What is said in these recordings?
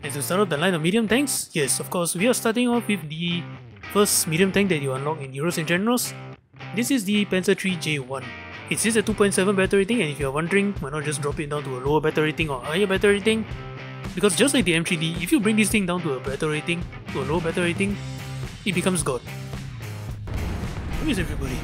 And to start off the line of medium tanks, yes, of course, we are starting off with the first medium tank that you unlock in Euros and Generals. This is the Panzer 3J1. It is a 2.7 battle rating, and if you are wondering, why not just drop it down to a lower battle rating or higher battle rating? Because just like the M3D, if you bring this thing down to a battle rating, to a low battle rating, it becomes God. Where is everybody?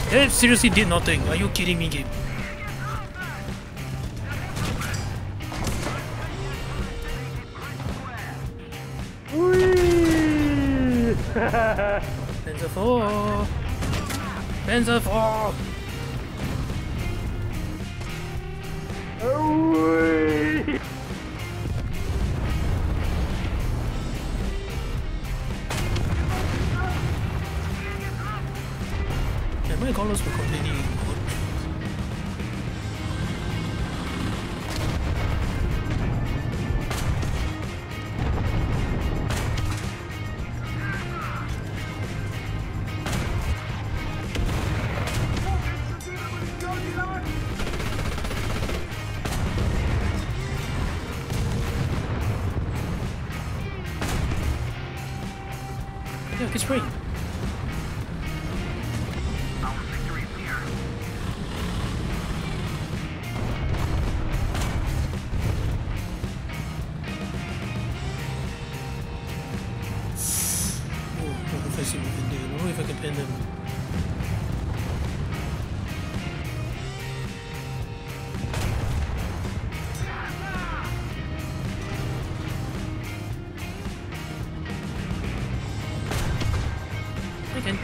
That seriously did nothing. Are you kidding me, game? Panzer 4! Panzer 4! Yeah, my colors were completely good. Yeah, it's great. I see what we can do. I don't know if I can pen them. I can.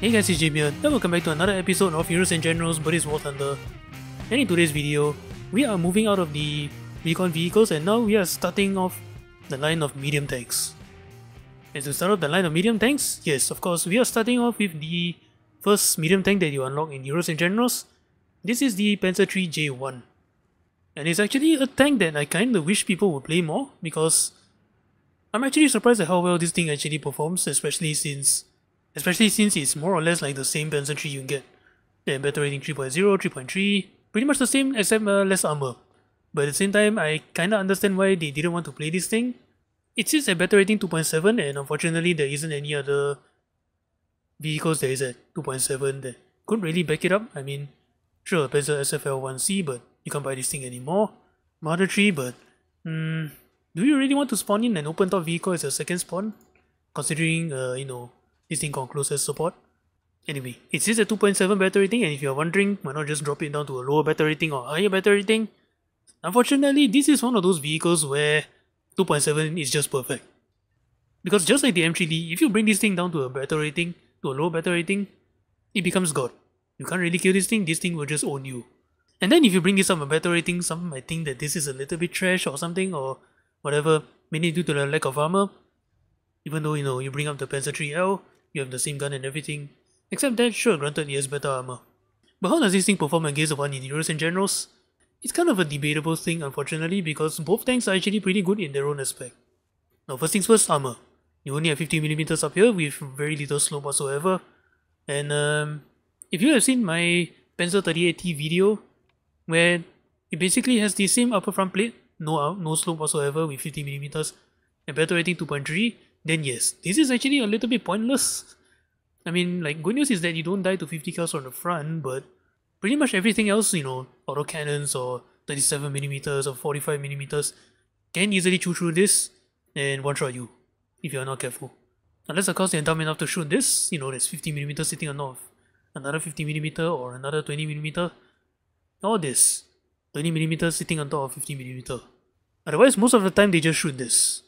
Hey guys, it's JB and welcome back to another episode of Heroes and Generals, but it's warthunder. And in today's video, we are moving out of the recon vehicles and now we are starting off the line of medium tanks. And to start off the line of medium tanks, yes, of course, we are starting off with the first medium tank that you unlock in Heroes and Generals. This is the Panzer 3J1. And it's actually a tank that I kinda wish people would play more, because I'm actually surprised at how well this thing actually performs, especially since it's more or less like the same Panzer 3 you get. And battle rating 3.0, 3.3, pretty much the same except less armor. But at the same time, I kinda understand why they didn't want to play this thing. It sits at battle rating 2.7 and unfortunately there isn't any other vehicles that is at 2.7 that couldn't really back it up. I mean, sure, Panzer SFL-1C, but you can't buy this thing anymore. Mother 3, but do you really want to spawn in an open top vehicle as a second spawn? Considering, this thing concludes as support. Anyway, it sits at 2.7 battle rating, and if you're wondering, why not just drop it down to a lower battle rating or higher battle rating? Unfortunately, this is one of those vehicles where 2.7 is just perfect. Because just like the M3D, if you bring this thing down to a battle rating, to a low battle rating, it becomes God. You can't really kill this thing will just own you. And then if you bring this up a battle rating, some might think that this is a little bit trash or something or whatever, mainly due to the lack of armor. Even though, you bring up the Panzer 3L, you have the same gun and everything. Except that, sure, granted, he has better armor. But how does this thing perform against the one in Heroes and Generals? It's kind of a debatable thing, unfortunately, because both tanks are actually pretty good in their own aspect. Now, first things first, armor. You only have 50mm up here with very little slope whatsoever. And if you have seen my Panzer 38T video, where it basically has the same upper front plate, no slope whatsoever with 50mm, and battle rating 2.3, then yes, this is actually a little bit pointless. I mean, like, good news is that you don't die to 50 cals on the front, but pretty much everything else, auto cannons or 37mm or 45mm can easily chew through this and one-shot you, if you're not careful. Unless of course you're dumb enough to shoot this, there's 50mm sitting on top of another 50mm or another 20mm, or this 20mm sitting on top of 50mm. Otherwise, most of the time they just shoot this.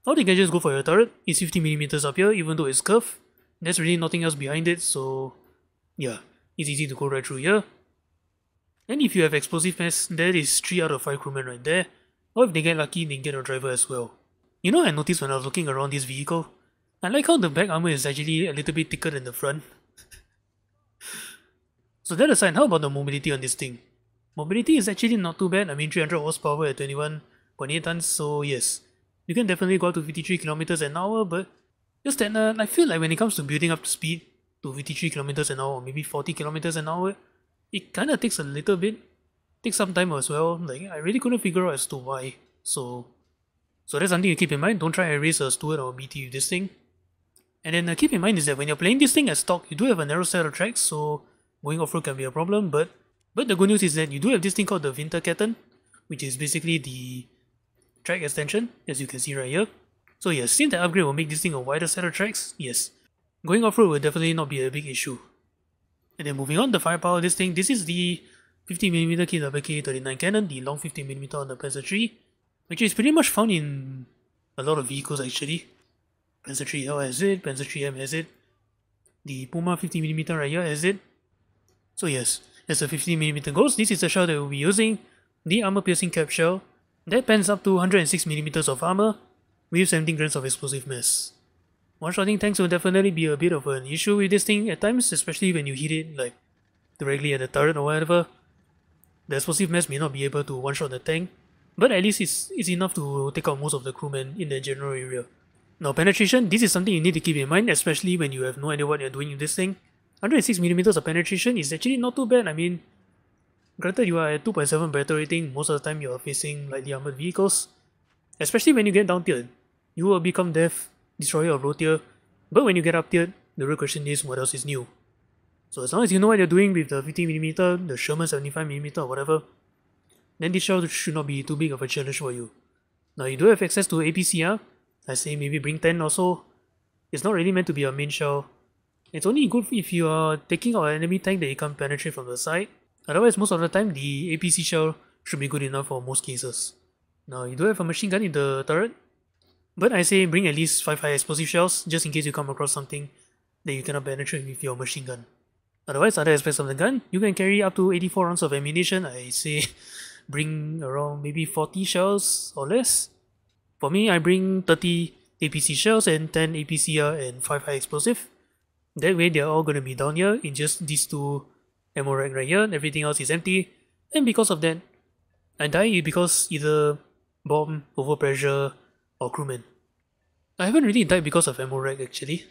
Or they can just go for your turret. It's 50mm up here, even though it's curved. There's really nothing else behind it, so yeah, it's easy to go right through here. And if you have explosive mess, that is 3 out of 5 crewmen right there. Or if they get lucky, they get a driver as well. You know, I noticed when I was looking around this vehicle, I like how the back armor is actually a little bit thicker than the front. So that aside, how about the mobility on this thing? Mobility is actually not too bad. I mean, 300 horsepower at 21.8 tons, so yes. You can definitely go up to 53 kilometers an hour, but just that I feel like when it comes to building up speed to 53 kilometers an hour or maybe 40 kilometers an hour, it kind of takes a little bit, takes some time as well. Like, I really couldn't figure out as to why. So that's something you keep in mind. Don't try and race a Stewart or BT with this thing. And then keep in mind is that when you're playing this thing as stock, you do have a narrow set of tracks, so going off-road can be a problem, but the good news is that you do have this thing called the Winterketten, which is basically the track extension, as you can see right here. So yes, since the upgrade will make this thing a wider set of tracks, yes, going off-road will definitely not be a big issue. And then moving on, the firepower of this thing, this is the 50mm KWK-39 cannon, the long 50mm on the Panzer III, which is pretty much found in a lot of vehicles actually. Panzer IIIL has it, Panzer IIIM has it, the Puma 50mm right here has it. So yes, as a 50mm goes, this is the shell that we'll be using, the armor-piercing cap shell, that pans up to 106mm of armor, with 17 grams of explosive mass. One-shotting tanks will definitely be a bit of an issue with this thing at times, especially when you hit it like directly at the turret or whatever. The explosive mass may not be able to one-shot the tank, but at least it's enough to take out most of the crewmen in the general area. Now penetration, this is something you need to keep in mind, especially when you have no idea what you're doing with this thing. 106mm of penetration is actually not too bad. I mean, granted you are at 2.7 battle rating, most of the time you are facing lightly armored vehicles. Especially when you get down tiered, you will become Death, Destroyer of low tier, but when you get up tiered, the real question is what else is new. So as long as you know what you're doing with the 50mm, the Sherman 75mm or whatever, then this shell should not be too big of a challenge for you. Now you do have access to APCR, I say maybe bring 10 or so. It's not really meant to be a main shell. It's only good if you are taking out an enemy tank that you can't penetrate from the side. Otherwise, most of the time, the APC shell should be good enough for most cases. Now, you do have a machine gun in the turret, but I say bring at least 5 high explosive shells, just in case you come across something that you cannot penetrate with your machine gun. Otherwise, other aspects of the gun, you can carry up to 84 rounds of ammunition. I say bring around maybe 40 shells or less. For me, I bring 30 APC shells and 10 APCR and 5 high explosive. That way, they're all going to be down here in just these 2 ammo rack right here. Everything else is empty. And because of that, I die because either bomb, overpressure, or crewman. I haven't really died because of ammo rack actually.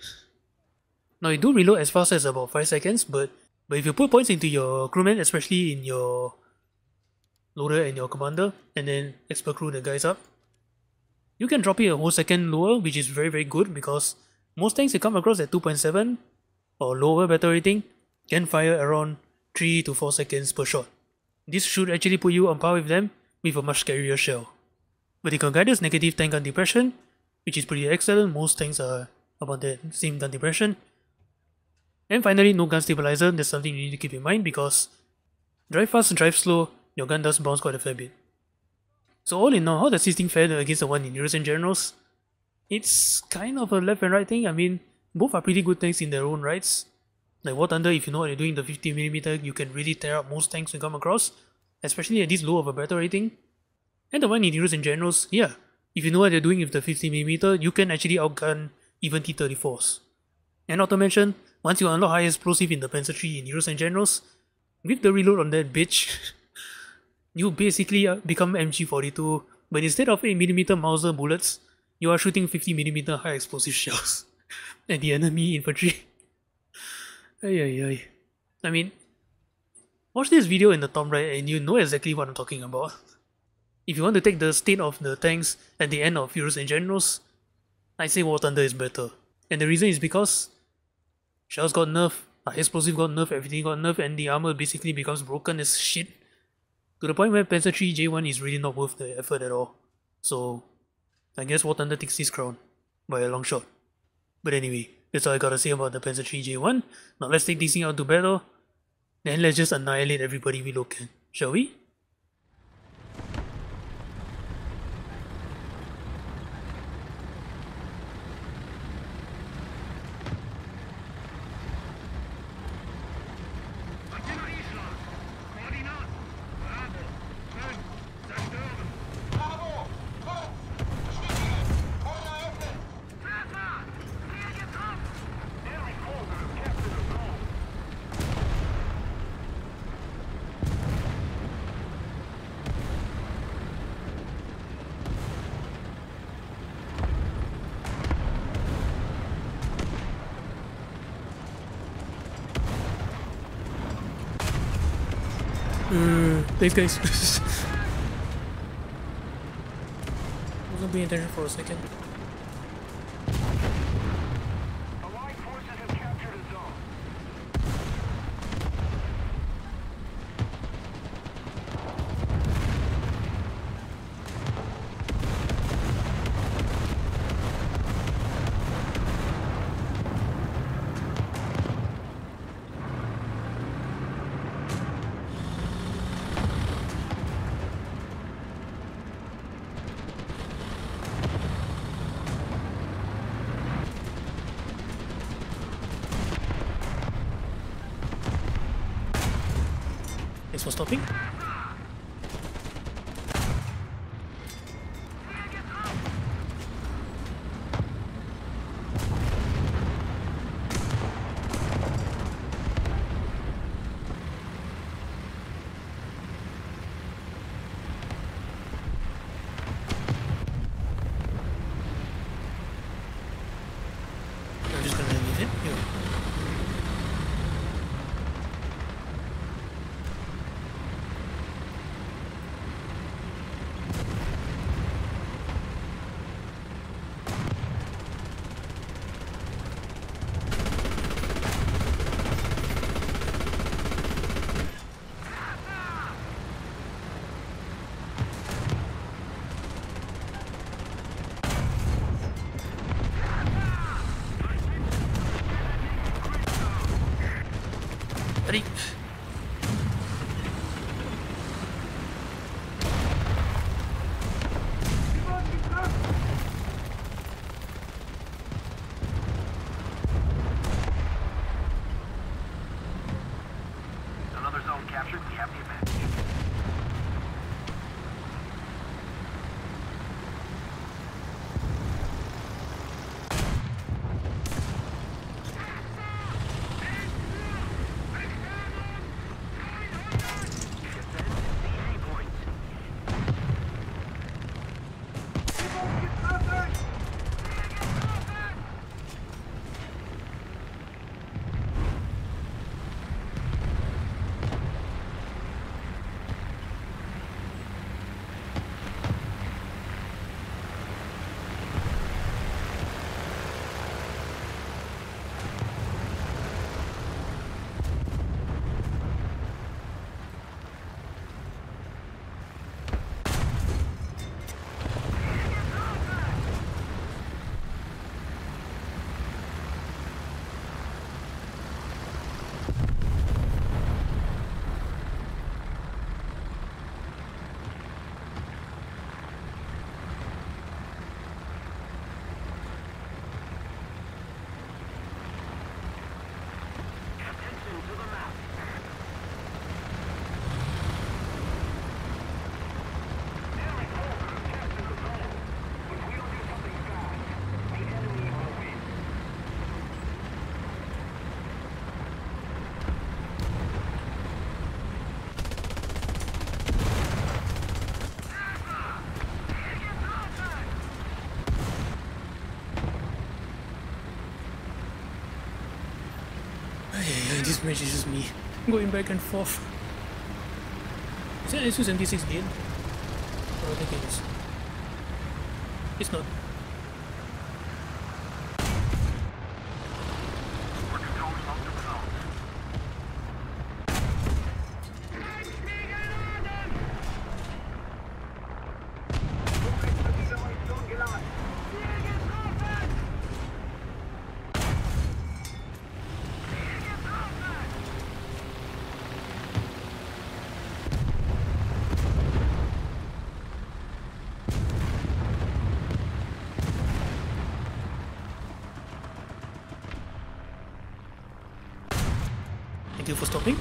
Now you do reload as fast as about 5 seconds, but if you put points into your crewman, especially in your loader and your commander, and then expert crew the guys up, you can drop it a whole second lower, which is very good because most tanks you come across at 2.7 or lower battle rating can fire around 3 to 4 seconds per shot. This should actually put you on par with them with a much scarier shell. Vertical guidance, negative tank gun depression, which is pretty excellent. Most tanks are about that same gun depression. And finally, no gun stabilizer. That's something you need to keep in mind because drive fast, drive slow, your gun does bounce quite a fair bit. So all in all, how does this thing fare against the one in Heroes and Generals? It's kind of a left and right thing. I mean, both are pretty good tanks in their own rights. Like warthunder, if you know what you're doing, the 50mm, you can really tear up most tanks you come across, especially at this low of a battle rating. And the one in Heroes and Generals, yeah, if you know what you're doing with the 50mm, you can actually outgun even T-34s. And not to mention, once you unlock high explosive in the Panzer III in Heroes and Generals, with the reload on that bitch, you basically become MG42, but instead of 8mm Mauser bullets, you are shooting 50mm high explosive shells at the enemy infantry. Ay. I mean, watch this video in the top right and you know exactly what I'm talking about. If you want to take the state of the tanks at the end of Heroes and Generals, I say War Thunder is better. And the reason is because shells got nerfed, explosive got nerfed, everything got nerfed, and the armor basically becomes broken as shit. To the point where Panzer III J1 is really not worth the effort at all. So, I guess War Thunder takes this crown by a long shot. But anyway, that's all I gotta say about the Panzer III J1. Now let's take this thing out to battle, then let's just annihilate everybody we look at, shall we? Thanks, guys. Wasn't paying attention for a second. Allied forces have captured a zone. Thanks for stopping. I'm just gonna leave it here. Ready? Another zone captured. We have the advantage. This match is just me going back and forth. Is that SU-76 dead? Oh, I think it is. It's not. We're controlling most of the zones. Thank you for stopping.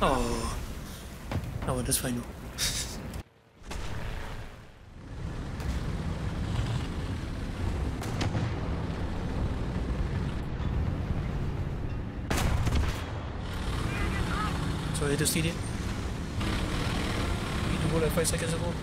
Oh, well, that's fine. Sorry to see it. You do like 5 seconds ago.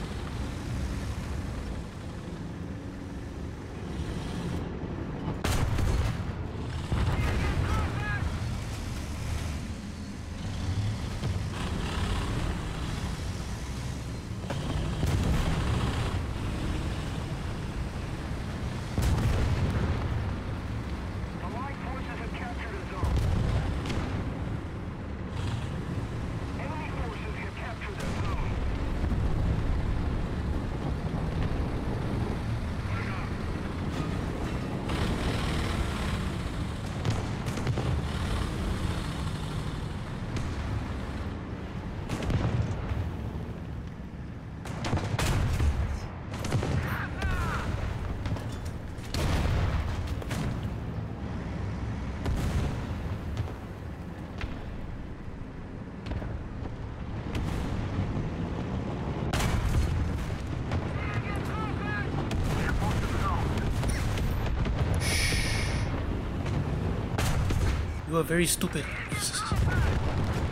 You are very stupid.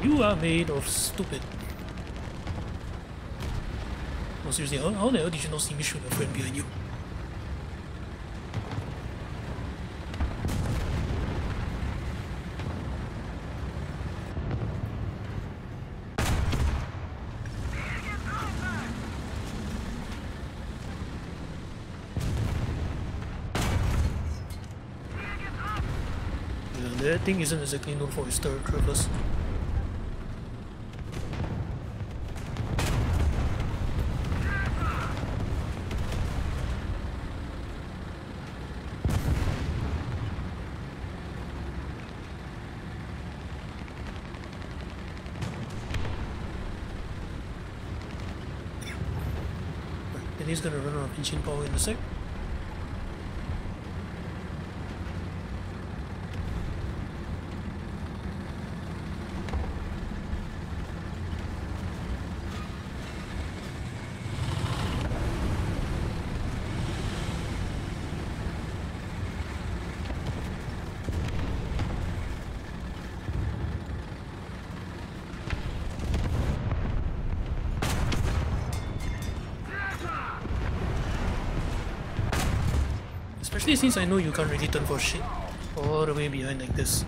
You are made of stupid. Oh, seriously, how the hell did you not see me shoot a friend behind you? Yeah, that thing isn't exactly known for its turret traverse. And he's gonna run out of engine power in a sec. Especially since I know you can't really turn for shit all the way behind like this.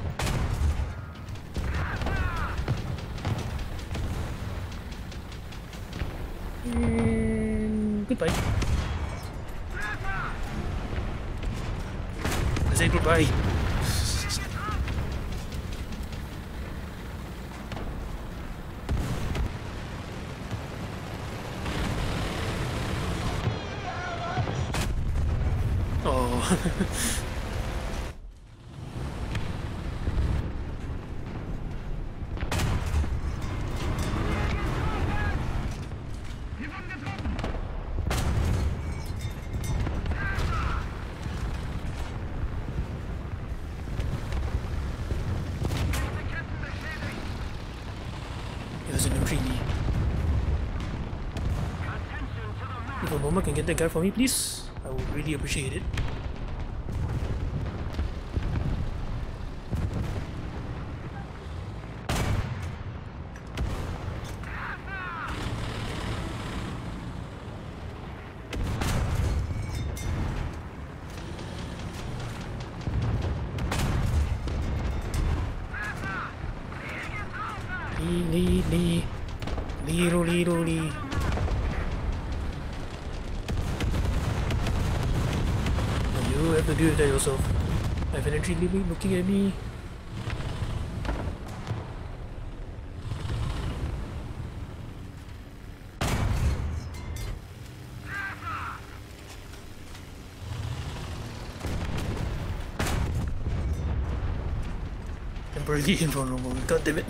And goodbye. I say goodbye. Oh. There's an entry knee. If a moment can get that guy for me, please, I would really appreciate it. Lee. You have to deal with that yourself. I have an entry looking at me. Temporarily invulnerable, god damn it.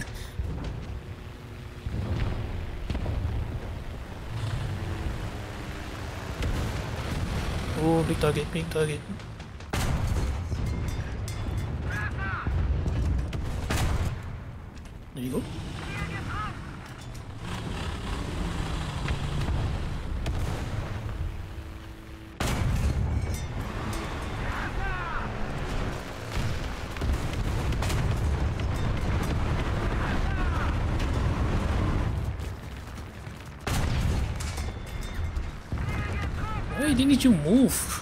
Oh, big target. There you go. Why didn't you move?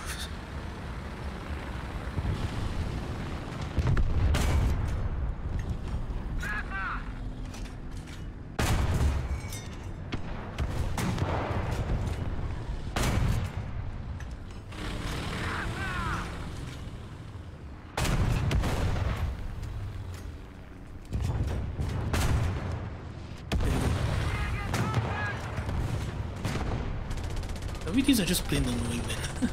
These are just plain annoying, man.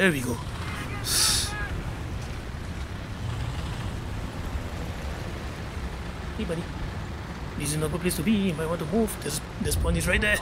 There we go. Hey buddy, this is not a good place to be. You might want to move. This spawn is right there.